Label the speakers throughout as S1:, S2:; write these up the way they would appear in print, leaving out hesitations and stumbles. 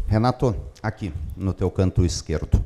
S1: Renato, aqui, no teu canto esquerdo.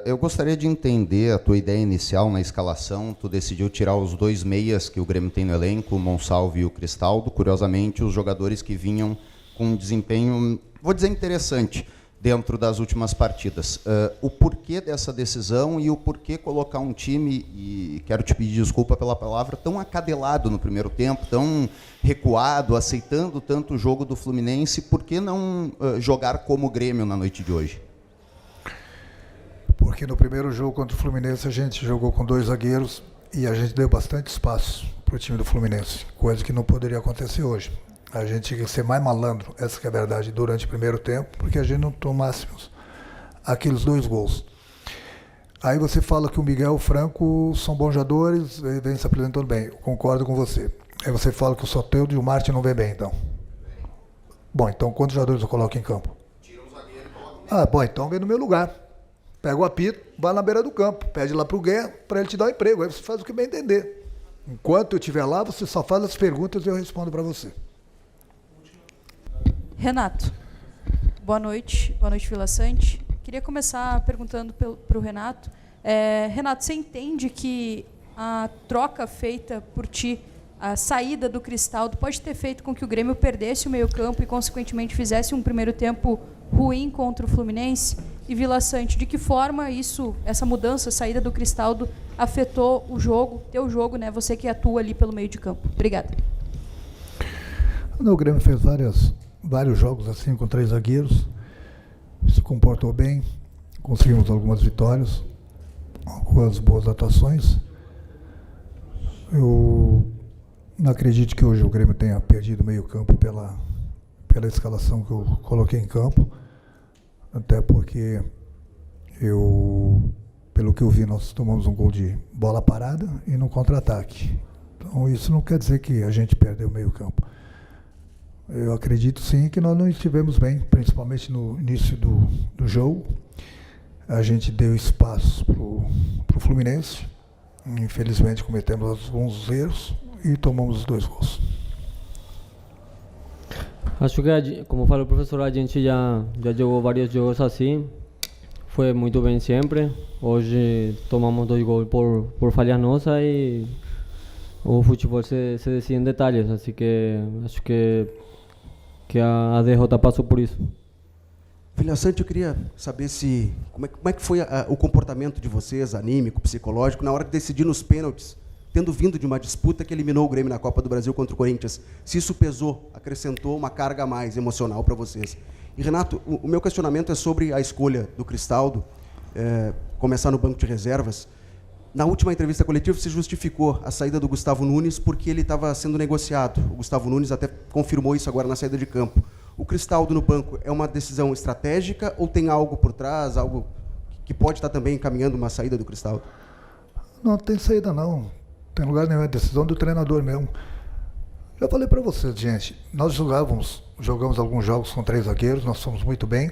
S1: Eu gostaria de entender a tua ideia inicial na escalação. Tu decidiu tirar os dois meias que o Grêmio tem no elenco, o Monsalve e o Cristaldo. Curiosamente, os jogadores que vinham com um desempenho, vou dizer, interessante dentro das últimas partidas. O porquê dessa decisão e o porquê colocar um time, e quero te pedir desculpa pela palavra, tão acadelado no primeiro tempo, tão recuado, aceitando tanto o jogo do Fluminense, por que não jogar como o Grêmio na noite de hoje?
S2: Porque no primeiro jogo contra o Fluminense a gente jogou com dois zagueiros e a gente deu bastante espaço para o time do Fluminense, coisa que não poderia acontecer hoje. A gente tinha que ser mais malandro, essa que é a verdade, durante o primeiro tempo, porque a gente não tomássemos aqueles dois gols. Aí você fala que o Miguel e o Franco são bons jogadores, e vem se apresentando bem, eu concordo com você. Aí você fala que o Soteldo e o Martin não vem bem, então. Bom, então quantos jogadores eu coloco em campo? Tira um zagueiro e coloca. Bom, então vem no meu lugar. Pega o apito, vai na beira do campo, pede lá pro Guerra para ele te dar um emprego, aí você faz o que bem entender. Enquanto eu estiver lá, você só faz as perguntas e eu respondo para você.
S3: Renato, boa noite, Vila Sante. Queria começar perguntando para o Renato. Renato, você entende que a troca feita por ti, a saída do Cristaldo, pode ter feito com que o Grêmio perdesse o meio-campo e, consequentemente, fizesse um primeiro tempo ruim contra o Fluminense? E Vila Sante, de que forma essa mudança, a saída do Cristaldo, afetou o jogo, teu jogo, né? Você que atua ali pelo meio de campo. Obrigada.
S2: O Grêmio fez vários jogos assim com três zagueiros, se comportou bem, conseguimos algumas vitórias, algumas boas atuações. Eu não acredito que hoje o Grêmio tenha perdido meio campo pela escalação que eu coloquei em campo, até porque pelo que eu vi, nós tomamos um gol de bola parada e no contra-ataque. Então isso não quer dizer que a gente perdeu meio campo. Eu acredito sim que nós não estivemos bem, principalmente no início do jogo. A gente deu espaço para o Fluminense. Infelizmente cometemos alguns erros e tomamos os dois gols.
S4: Acho que, como falou o professor, a gente já jogou vários jogos assim. Foi muito bem sempre. Hoje tomamos 2 gols por falha nossa e o futebol se decide em detalhes. Assim que acho que a derrota passou por isso.
S5: Vila Sante, eu queria saber como é que foi o comportamento de vocês, anímico, psicológico, na hora de decidir nos pênaltis, tendo vindo de uma disputa que eliminou o Grêmio na Copa do Brasil contra o Corinthians. Se isso pesou, acrescentou uma carga a mais emocional para vocês. E, Renato, o meu questionamento é sobre a escolha do Cristaldo, começar no banco de reservas. Na última entrevista coletiva, você justificou a saída do Gustavo Nunes porque ele estava sendo negociado. O Gustavo Nunes até confirmou isso agora na saída de campo. O Cristaldo no banco é uma decisão estratégica ou tem algo por trás, algo que pode estar também encaminhando uma saída do Cristaldo?
S2: Não tem saída não. Tem lugar nenhum, é decisão do treinador mesmo. Já falei para vocês, gente, nós jogamos alguns jogos com 3 zagueiros, nós fomos muito bem.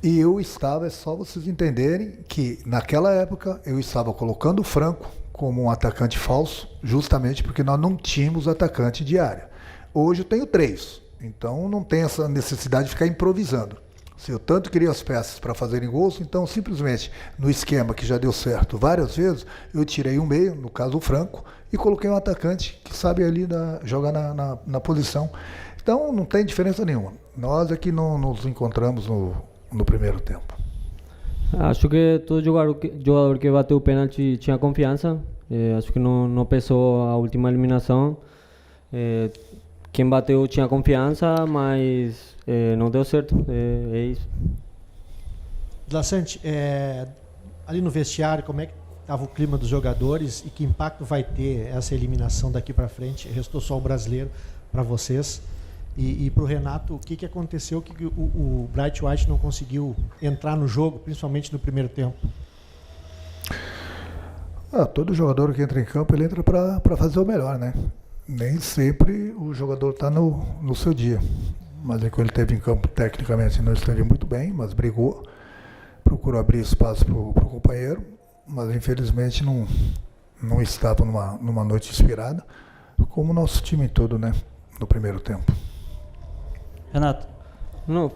S2: E eu estava, é só vocês entenderem que naquela época eu estava colocando o Franco como um atacante falso, justamente porque nós não tínhamos atacante de área. Hoje eu tenho 3, então não tem essa necessidade de ficar improvisando. Se eu tanto queria as peças para fazerem gols, então simplesmente no esquema que já deu certo várias vezes, eu tirei um meio, no caso o Franco, e coloquei um atacante que sabe ali jogar na posição. Então não tem diferença nenhuma. Nós aqui não nos encontramos no primeiro tempo.
S4: Acho que todo jogador que bateu o pênalti tinha confiança. Acho que não pesou a última eliminação. Quem bateu tinha confiança, mas não deu certo. É isso.
S6: Vila Sante, ali no vestiário, como é que estava o clima dos jogadores e que impacto vai ter essa eliminação daqui para frente? Restou só o brasileiro para vocês. E para o Renato, o que aconteceu que o Bright White não conseguiu entrar no jogo, principalmente no primeiro tempo?
S2: Todo jogador que entra em campo, ele entra para fazer o melhor, né? Nem sempre o jogador está no seu dia. Mas é que ele esteve em campo, tecnicamente não esteve muito bem, mas brigou, procurou abrir espaço para o companheiro, mas infelizmente não estava numa noite inspirada, como o nosso time todo, né? No primeiro tempo.
S7: Renato.
S4: Não,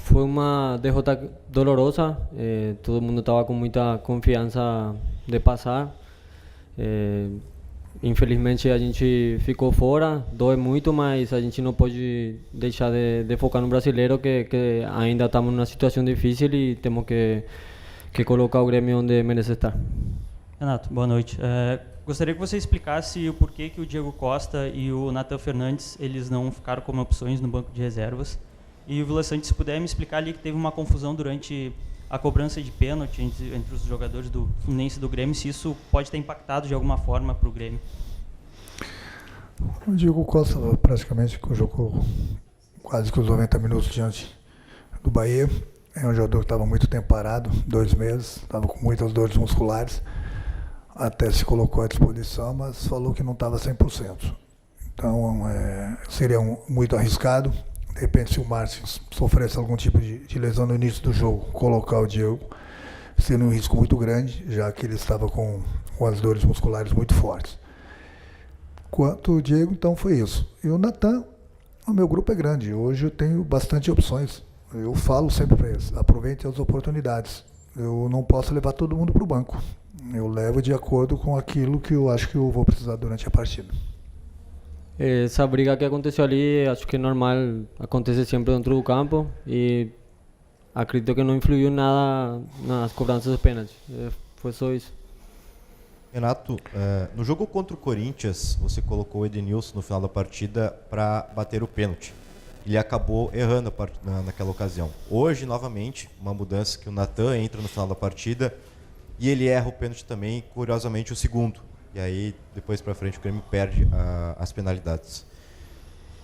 S4: Foi uma derrota dolorosa, todo mundo estava com muita confiança de passar. Infelizmente a gente ficou fora, dói muito, mas a gente não pode deixar de focar no brasileiro, que ainda estamos numa situação difícil e temos que colocar o Grêmio onde merece estar.
S7: Renato, boa noite. Gostaria que você explicasse o porquê que o Diego Costa e o Nathan Fernandes eles não ficaram como opções no banco de reservas. E o Vila Sante, se puder me explicar ali que teve uma confusão durante a cobrança de pênalti entre os jogadores do Fluminense e do Grêmio, se isso pode ter impactado de alguma forma para o Grêmio.
S2: O Diego Costa praticamente jogou quase que os 90 minutos diante do Bahia. É um jogador que estava muito tempo parado, 2 meses, estava com muitas dores musculares, até se colocou à disposição, mas falou que não estava 100%. Então seria muito arriscado. De repente, se o Márcio sofresse algum tipo de lesão no início do jogo, colocar o Diego seria um risco muito grande, já que ele estava com as dores musculares muito fortes. Quanto o Diego, então, foi isso. E o Nathan, o meu grupo é grande. Hoje eu tenho bastante opções. Eu falo sempre para eles, aproveite as oportunidades. Eu não posso levar todo mundo para o banco. Eu levo de acordo com aquilo que eu acho que eu vou precisar durante a partida.
S4: Essa briga que aconteceu ali, acho que é normal, acontece sempre dentro do campo e acredito que não influiu nada nas cobranças dos pênaltis. Foi só isso.
S8: Renato, no jogo contra o Corinthians, você colocou o Edenilson no final da partida para bater o pênalti. Ele acabou errando naquela ocasião. Hoje, novamente, uma mudança que o Nathan entra no final da partida e ele erra o pênalti também, curiosamente, o segundo. E aí, depois para frente, o Grêmio perde as penalidades.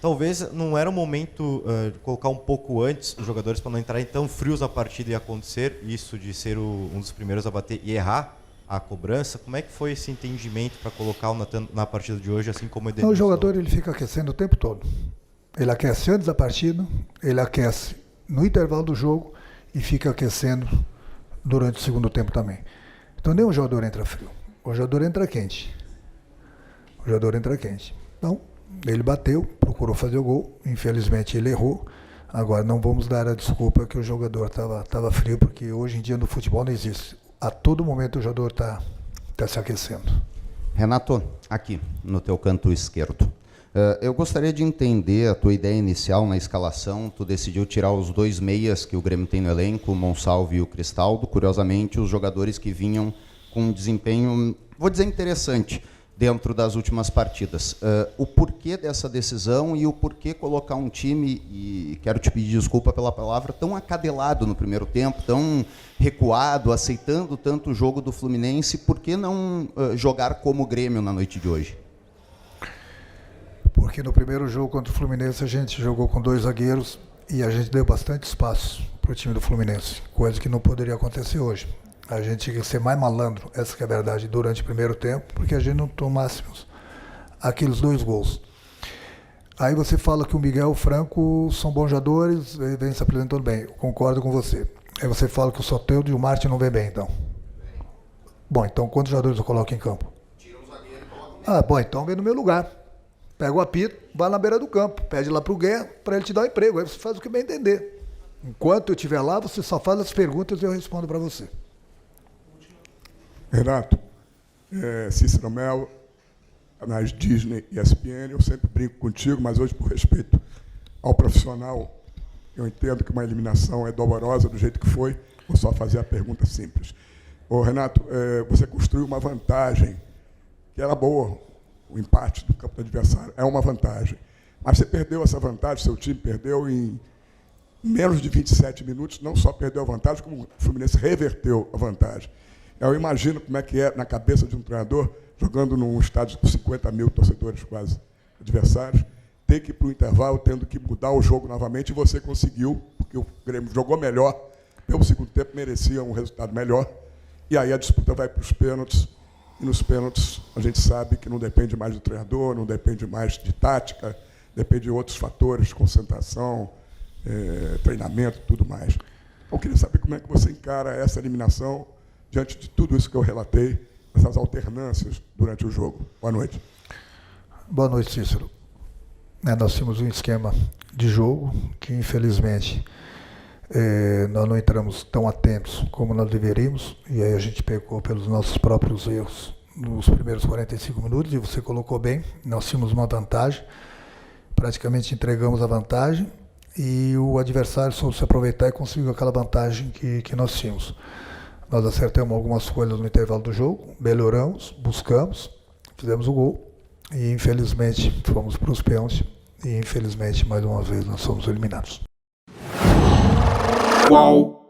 S8: Talvez não era o momento de colocar um pouco antes os jogadores para não entrarem tão frios na partida e acontecer isso de ser um dos primeiros a bater e errar a cobrança. Como é que foi esse entendimento para colocar o Nathan na partida de hoje, assim como o Edenilson?
S2: O jogador ele fica aquecendo o tempo todo. Ele aquece antes da partida, ele aquece no intervalo do jogo e fica aquecendo durante o segundo tempo também. Então nenhum jogador entra frio. O jogador entra quente. Então, ele bateu, procurou fazer o gol. Infelizmente, ele errou. Agora, não vamos dar a desculpa que o jogador estava frio, porque hoje em dia no futebol não existe. A todo momento o jogador está se aquecendo.
S1: Renato, aqui, no teu canto esquerdo. Eu gostaria de entender a tua ideia inicial na escalação. Tu decidiu tirar os 2 meias que o Grêmio tem no elenco, o Monsalve e o Cristaldo. Curiosamente, os jogadores que vinham com um desempenho, vou dizer, interessante dentro das últimas partidas. O porquê dessa decisão e o porquê colocar um time, e quero te pedir desculpa pela palavra, tão acadelado no primeiro tempo, tão recuado, aceitando tanto o jogo do Fluminense, por que não jogar como o Grêmio na noite de hoje?
S2: Porque no primeiro jogo contra o Fluminense a gente jogou com 2 zagueiros e a gente deu bastante espaço para o time do Fluminense, coisa que não poderia acontecer hoje. A gente tinha que ser mais malandro, essa que é a verdade, durante o primeiro tempo, porque a gente não tomássemos aqueles 2 gols. Aí você fala que o Miguel e o Franco são bons jogadores, e vem se apresentando bem, eu concordo com você. Aí você fala que o Soteldo e o Martin não vem bem, então. Bom, então quantos jogadores eu coloco em campo? Tira o zagueiro e coloca. Bom, então vem no meu lugar. Pega o apito, vai na beira do campo, pede lá pro Guerra para ele te dar um emprego. Aí você faz o que bem entender. Enquanto eu estiver lá, você só faz as perguntas e eu respondo para você.
S9: Renato, Cícero Melo, canais Disney e ESPN, eu sempre brinco contigo, mas hoje, por respeito ao profissional, eu entendo que uma eliminação é dolorosa do jeito que foi, vou só fazer a pergunta simples. Renato, você construiu uma vantagem que era boa, o empate do campo do adversário é uma vantagem, mas você perdeu essa vantagem, seu time perdeu em menos de 27 minutos, não só perdeu a vantagem, como o Fluminense reverteu a vantagem. Eu imagino como é que é na cabeça de um treinador, jogando num estádio com 50 mil torcedores quase adversários, ter que ir para o intervalo, tendo que mudar o jogo novamente, e você conseguiu, porque o Grêmio jogou melhor, pelo segundo tempo merecia um resultado melhor, e aí a disputa vai para os pênaltis, e nos pênaltis a gente sabe que não depende mais do treinador, não depende mais de tática, depende de outros fatores, concentração, treinamento e tudo mais. Eu queria saber como é que você encara essa eliminação diante de tudo isso que eu relatei, essas alternâncias durante o jogo. Boa noite.
S2: Boa noite, Cícero. Nós tínhamos um esquema de jogo que, infelizmente, nós não entramos tão atentos como nós deveríamos, e aí a gente pecou pelos nossos próprios erros nos primeiros 45 minutos, e você colocou bem, nós tínhamos uma vantagem, praticamente entregamos a vantagem, e o adversário soube se aproveitar e conseguiu aquela vantagem que nós tínhamos. Nós acertamos algumas coisas no intervalo do jogo, melhoramos, buscamos, fizemos o gol, e infelizmente fomos para os pênaltis, e infelizmente mais uma vez nós somos eliminados.
S10: Qual